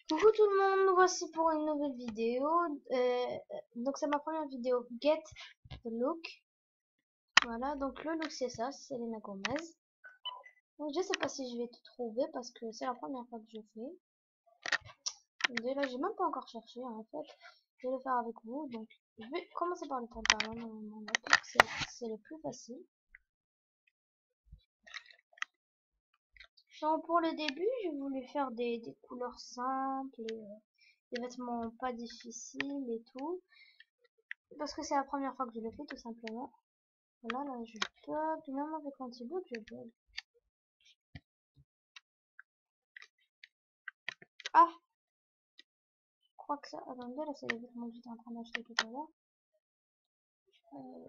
Coucou tout le monde, nous voici pour une nouvelle vidéo. Donc c'est ma première vidéo Get the Look. Voilà, donc le look c'est ça, c'est Selena Gomez. Donc je sais pas si je vais tout trouver parce que c'est la première fois que je fais. Déjà j'ai même pas encore cherché en fait. Je vais le faire avec vous. Donc je vais commencer par le pantalon. Normalement, c'est le plus facile. Donc pour le début, j'ai voulu faire des couleurs simples, des vêtements pas difficiles et tout. Parce que c'est la première fois que je le fais tout simplement. Voilà, là je bug, même avec l'anti-bug je bug. Ah, je crois que ça... Attendez, là c'est les vêtements que j'étais en train d'acheter tout à l'heure. Euh...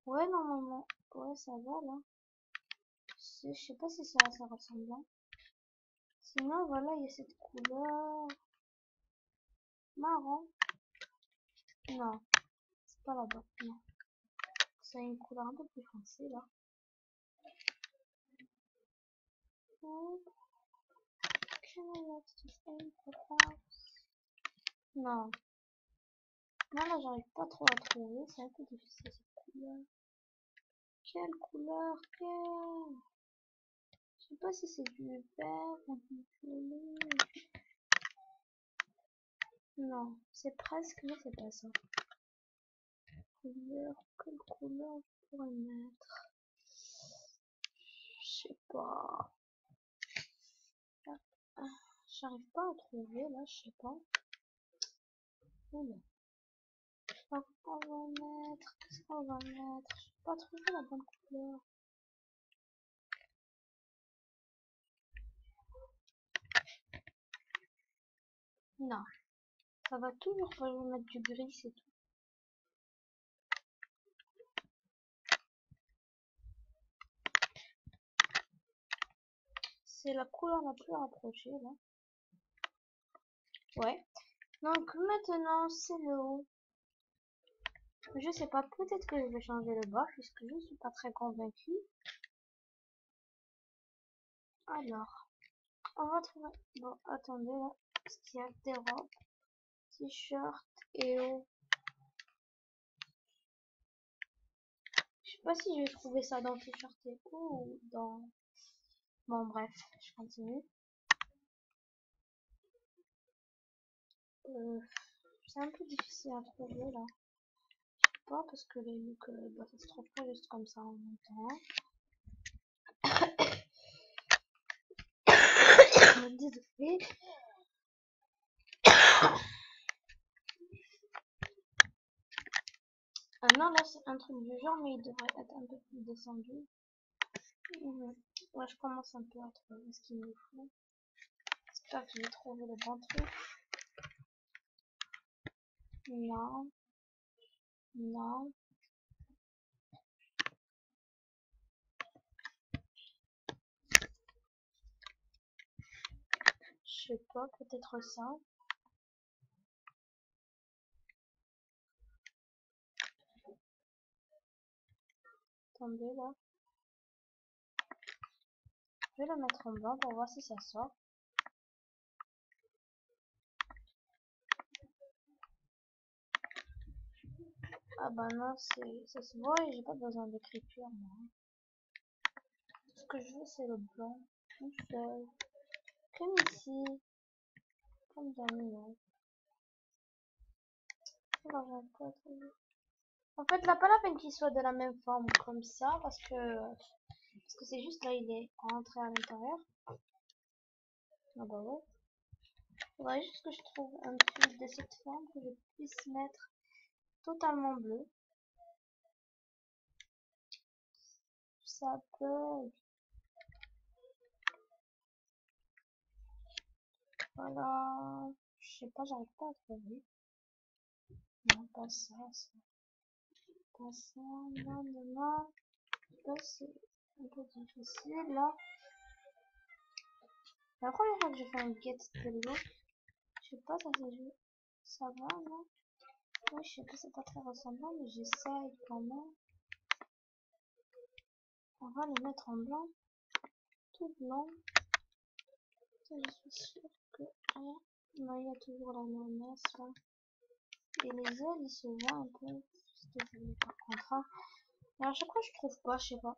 Ouais, normalement, ouais ça va là. Je sais pas si ça ressemble bien. Sinon voilà, il y a cette couleur marron. Non, c'est pas là-bas, non. C'est une couleur un peu plus foncée là. Non, non là j'arrive pas trop à trouver, c'est un peu difficile cette couleur. Quelle couleur? Quelle? Je sais pas si c'est du vert ou du violet. Non, c'est presque, mais c'est pas ça. Couleur, quelle couleur je pourrais mettre? Je sais pas. Ah, j'arrive pas à trouver là, je sais pas. Oula. Donc, on va mettre, qu'est-ce qu'on va mettre? Je peux pas trouver la bonne couleur. Non, ça va toujours pas, je vais mettre du gris, c'est tout. C'est la couleur la plus rapprochée là. Ouais. Donc maintenant c'est le haut. Je sais pas, peut-être que je vais changer le bas puisque je suis pas très convaincue. Alors, on va trouver. Bon, attendez là. Parce qu'il y a des robes, t-shirt et haut. Je sais pas si je vais trouver ça dans t-shirt et haut ou dans. Bon, bref, je continue. Euh, c'est un peu difficile à trouver là. Je sais pas parce que les looks, bah, ça se trouve pas juste comme ça en même temps. Désolée. Ah non, là c'est un truc du genre, mais il devrait être un peu plus descendu. Ouais, je commence un peu à trouver ce qu'il me faut. J'espère que je vais trouver le bon truc. Non, non. Je sais pas, peut-être ça. Attendez là. Je vais le mettre en blanc pour voir si ça sort. Ah bah non, ça se voit et j'ai pas besoin d'écriture moi. Ce que je veux c'est le blanc. Tout seul. Comme ici. Comme dans le nom. Alors, j'arrive pas à trouver. En fait, là, pas la peine qu'il soit de la même forme comme ça parce que c'est juste là, il est rentré à l'intérieur. Ah bah ouais. Faudrait juste que je trouve un truc de cette forme que je puisse mettre totalement bleu. Ça peut. Voilà. Je sais pas, j'arrive pas à trouver. Non, pas ça, ça. Pas ça. Non, non, non. Là, c'est un peu difficile là. La première fois que j'ai fait un get de l'eau, je sais pas, ça va, non? Oui, je sais que c'est pas très ressemblant, mais j'essaye quand même. On va le mettre en blanc, tout blanc. Je suis sûre que... Ah, non, il y a toujours la menace là. Et les ailes, ils se voient un peu. Désolée par contre. Hein. Mais à chaque fois, je trouve pas, je sais pas.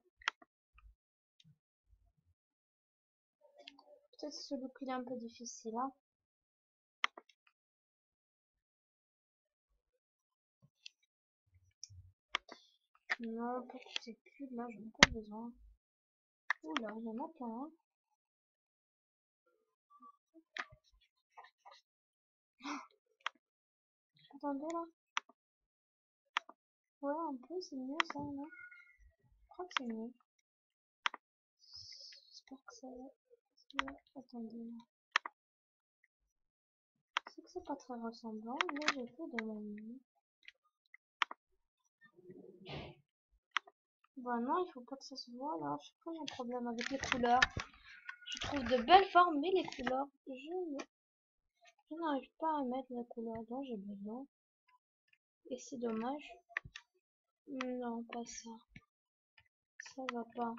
Peut-être ce look il est un peu difficile. Hein. Non, pour tous ces pulls là, j'en ai pas besoin. Oula, il y en a plein. Attendez là. Ouais, un peu, c'est mieux ça, non? Je crois que c'est mieux. J'espère que ça va. Attendez. C'est que c'est pas très ressemblant, mais j'ai fait de mon mieux. Bah non, il faut pas que ça se voit là. Je sais pas, j'ai un problème avec les couleurs. Je trouve de belles formes, mais les couleurs, je n'arrive pas à mettre la couleur dont j'ai besoin. Et c'est dommage. Non, pas ça. Ça va pas.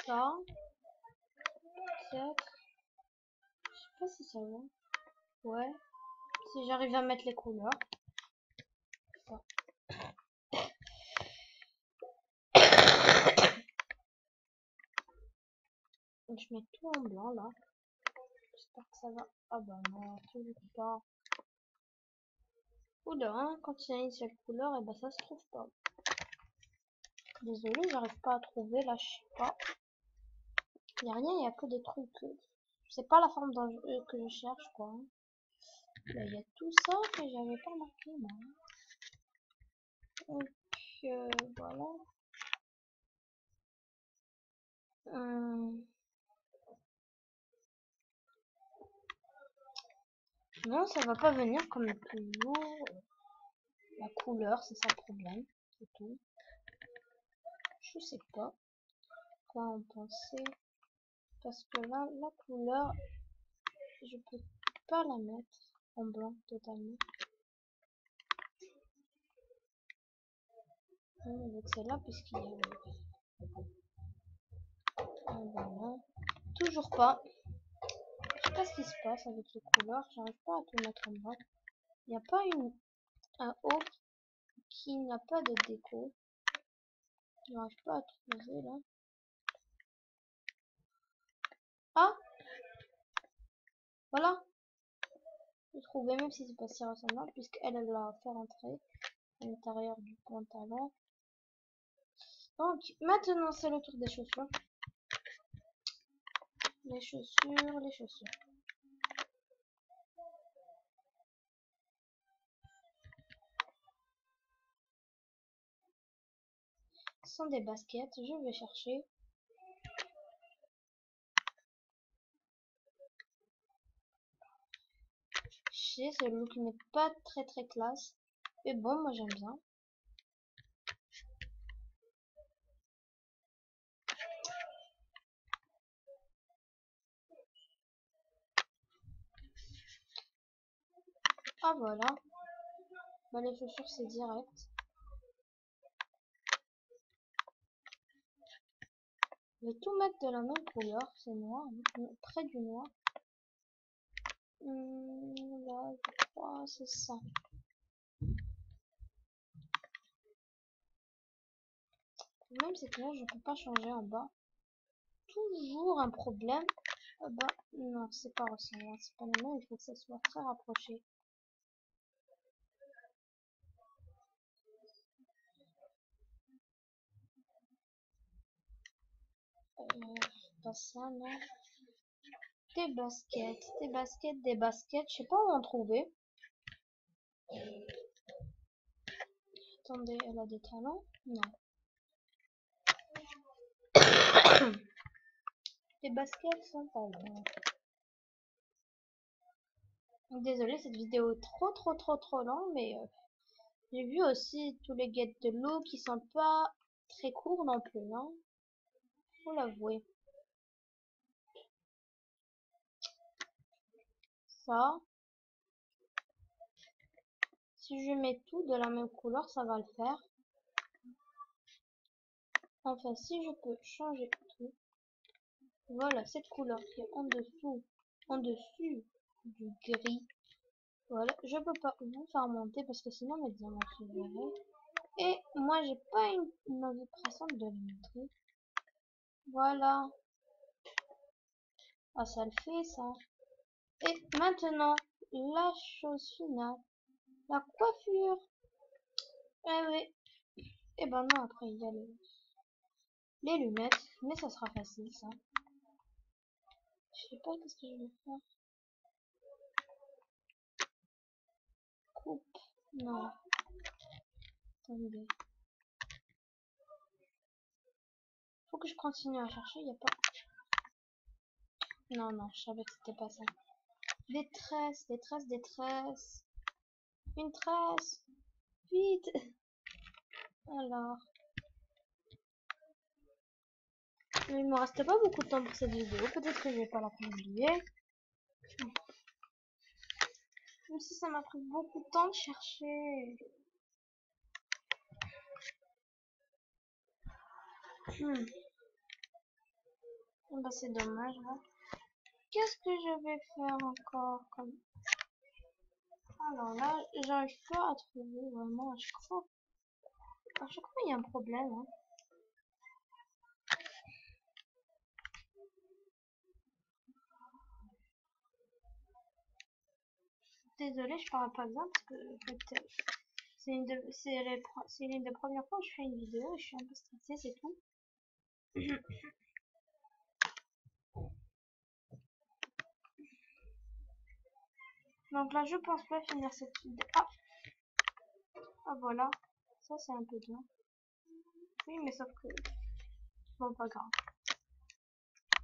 Ça, peut-être. Je sais pas si ça va. Ouais. Si j'arrive à mettre les couleurs. Ça. Je mets tout en blanc là. J'espère que ça va. Ah bah non, toujours pas. Oula, hein, quand il y a une seule couleur, et bah ça se trouve pas. Désolée, j'arrive pas à trouver là, je sais pas. Il y a rien, il y a que des trucs. C'est pas la forme que je cherche quoi. Là, il y a tout ça que j'avais pas remarqué moi. Donc voilà. Non, ça va pas venir comme toujours. La couleur, c'est ça le problème. C'est tout. Je sais pas quoi en penser. Parce que là, la couleur, je peux pas la mettre en blanc totalement. Avec celle-là, puisqu'il y a... Voilà. Toujours pas. Je sais pas ce qui se passe avec les couleurs. J'arrive pas à tout mettre en blanc. Il n'y a pas un haut qui n'a pas de déco. J'arrive pas à trouver là. Ah, voilà. J'ai trouvé, même si c'est pas si ressemblant, puisqu'elle l'a fait rentrer à l'intérieur du pantalon. Donc maintenant c'est le tour des chaussures. Les chaussures, les chaussures. Ce sont des baskets, je vais chercher. Je sais, ce look n'est pas très classe. Mais bon, moi j'aime bien. Ah voilà. Bah, les chaussures c'est direct. Je vais tout mettre de la même couleur, c'est noir, près du noir. Là, je crois, c'est ça. Même c'est que là, je peux pas changer en bas. Toujours un problème. Ah bah, non, c'est pas ressemblant. C'est pas le même, il faut que ça soit très rapproché. Pas ça, non. Des baskets, des baskets, des baskets. Je sais pas où en trouver. Attendez, elle a des talons? Non. Des baskets sans talons. Désolée, cette vidéo est trop longue, mais j'ai vu aussi tous les get de l'eau qui sont pas très courts non plus, non? Faut l'avouer. Ça, si je mets tout de la même couleur, ça va le faire. Enfin, si je peux changer tout. Voilà, cette couleur qui est en dessus du gris. Voilà, je peux pas vous faire monter parce que sinon mes diamants se verraient. Et moi, j'ai pas une envie pressante de les montrer. Voilà. Ah, ça le fait, ça. Et maintenant, la chose finale. La coiffure. Eh oui. Et ben non, après, il y a les lunettes. Mais ça sera facile, ça. Je sais pas qu'est-ce que je vais faire. Coupe. Non. Attendez. Faut que je continue à chercher. Il y a pas... Non, non, je savais que c'était pas ça. Des tresses, des tresses, des tresses. Une tresse. Vite. Alors. Il me reste pas beaucoup de temps pour cette vidéo. Peut-être que je vais pas la publier. Même si ça m'a pris beaucoup de temps de chercher. Bah, c'est dommage. Hein. Qu'est-ce que je vais faire encore comme... Alors là, j'arrive pas à trouver vraiment à chaque fois. À chaque fois, il y a un problème. Hein. Désolée, je parle pas bien parce que en fait, c'est l'une des premières fois où je fais une vidéo et je suis un peu stressée, c'est tout. Donc là, je pense pas finir cette vidéo. Ah voilà, ça c'est un peu bien. Oui, mais sauf que... Bon, pas grave.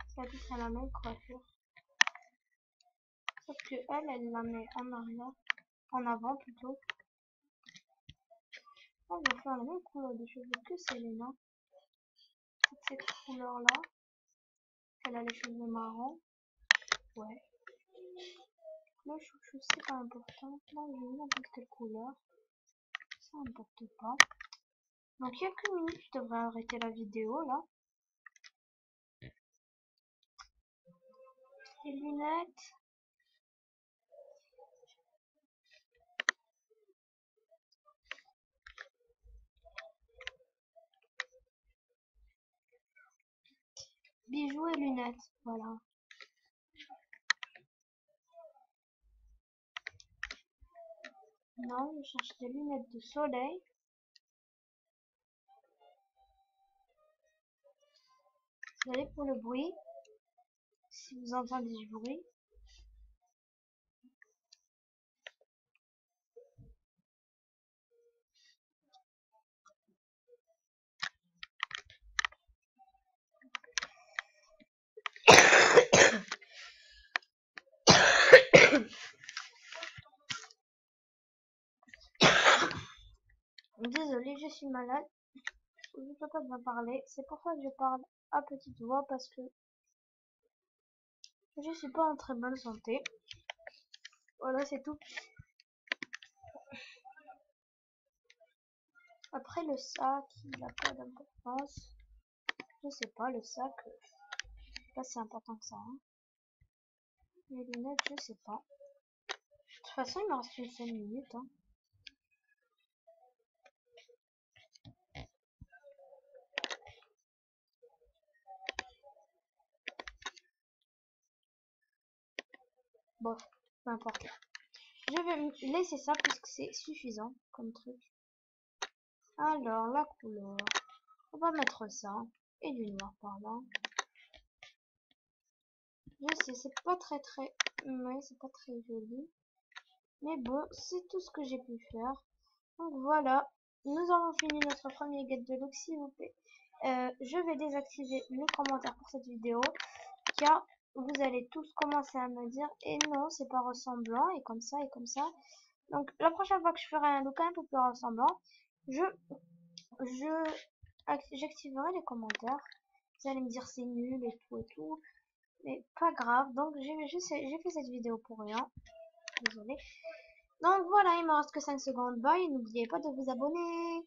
C'est à peu près la même coiffure. Sauf que elle la met en arrière. En avant plutôt. On va faire la même couleur de cheveux que Selena. Cette couleur-là. Elle a les cheveux marrons. Ouais. Le chouchou, c'est pas important. Là, je vais n'importe quelle couleur. Ça n'importe pas. Donc, il y a quelques minutes, je devrais arrêter la vidéo là. Les lunettes. Bijoux et lunettes. Voilà. Non, je cherche des lunettes de soleil. Désolée pour le bruit. Si vous entendez du bruit. Désolée, je suis malade. Je peux pas bien parler. C'est pour ça que je parle à petite voix parce que je suis pas en très bonne santé. Voilà, c'est tout. Après le sac, il n'a pas d'importance. Je sais pas, le sac, pas si important que ça. Hein. Les lunettes, je sais pas. De toute façon, il me reste une seule minute. Hein. Bon, peu importe. Je vais me laisser ça puisque c'est suffisant comme truc. Alors, la couleur. On va mettre ça. Et du noir par là. Je sais, c'est pas très... Ouais, c'est pas très joli. Mais bon, c'est tout ce que j'ai pu faire. Donc voilà. Nous avons fini notre premier guide de look, s'il vous plaît. Je vais désactiver les commentaires pour cette vidéo. Car vous allez tous commencer à me dire et non, c'est pas ressemblant. Et comme ça, et comme ça. Donc la prochaine fois que je ferai un look un peu plus ressemblant, j'activerai les commentaires. Vous allez me dire c'est nul et tout. Mais pas grave. Donc j'ai fait cette vidéo pour rien. Désolée. Donc voilà, il me reste que 5 secondes. Bye. N'oubliez pas de vous abonner.